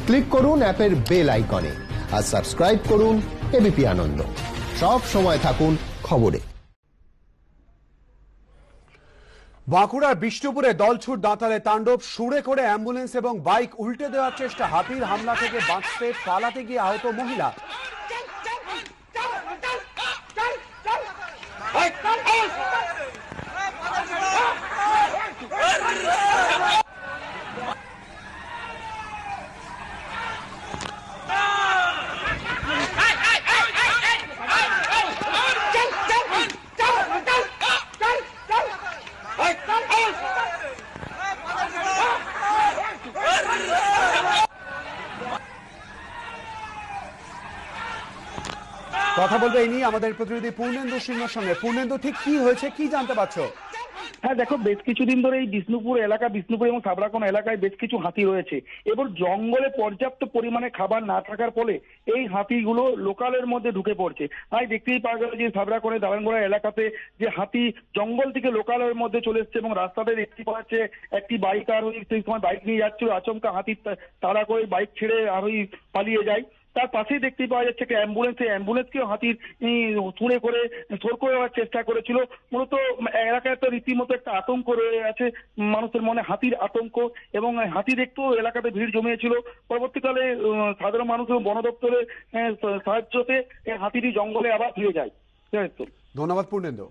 Click করুন অ্যাপের bell আইকনে আর সাবস্ক্রাইব করুন এবিপি আনন্দ। সব সময় থাকুন খবরে। বাঁকুড়ার বিষ্ণুপুরে দলছুট দাঁতালে তাণ্ডব, সুরে করে অ্যাম্বুলেন্স এবং বাইক উল্টে দেওয়ার চেষ্টা, হাতির হামলা থেকে বাঁচতে পালাতে গিয়ে আহত মহিলা। কথা বলবে এই নিয়ে আমাদের প্রতিনিধি পূর্ণেন্দু সিংহের সঙ্গে। পূর্ণেন্দু, ঠিক কি হয়েছে, কি জানতে পারছো? হ্যাঁ দেখো, বেশ কিছুদিন ধরে এই বিষ্ণুপুর এবং সাবরাকোনা এলাকায় বেশ কিছু হাতি রয়েছে এবং জঙ্গলে পর্যাপ্ত পরিমাণে খাবার না থাকার ফলে এই হাতিগুলো লোকালের মধ্যে ঢুকে পড়ছে। তাই দেখতেই পাওয়া গেল যে সাবরাকোনা দালানগোড়া এলাকাতে যে হাতি জঙ্গল থেকে লোকালের মধ্যে চলে এসছে এবং রাস্তাতে দেখতে পাওয়া যাচ্ছে একটি বাইক আরোহী সেই সময় বাইক নিয়ে যাচ্ছিল, আচমকা হাতি তাড়া করে বাইক ছেড়ে আরোহী পালিয়ে যায়। তার পাশেই দেখতে পাওয়া যাচ্ছে একটা অ্যাম্বুলেন্স, এই অ্যাম্বুলেন্সকেও হাতির ছুঁড়ে করে সর করে দেওয়ার চেষ্টা করেছিল। মূলত এলাকায় তো রীতিমতো একটা আতঙ্ক রয়ে আছে, মানুষের মনে হাতির আতঙ্ক এবং হাতি দেখতেও এলাকাতে ভিড় জমিয়েছিল। পরবর্তীকালে সাধারণ মানুষ এবং বন দপ্তরের সাহায্যতে হাতিটি জঙ্গলে আবার ফিরে যায়। ধন্যবাদ পূর্ণেন্দু।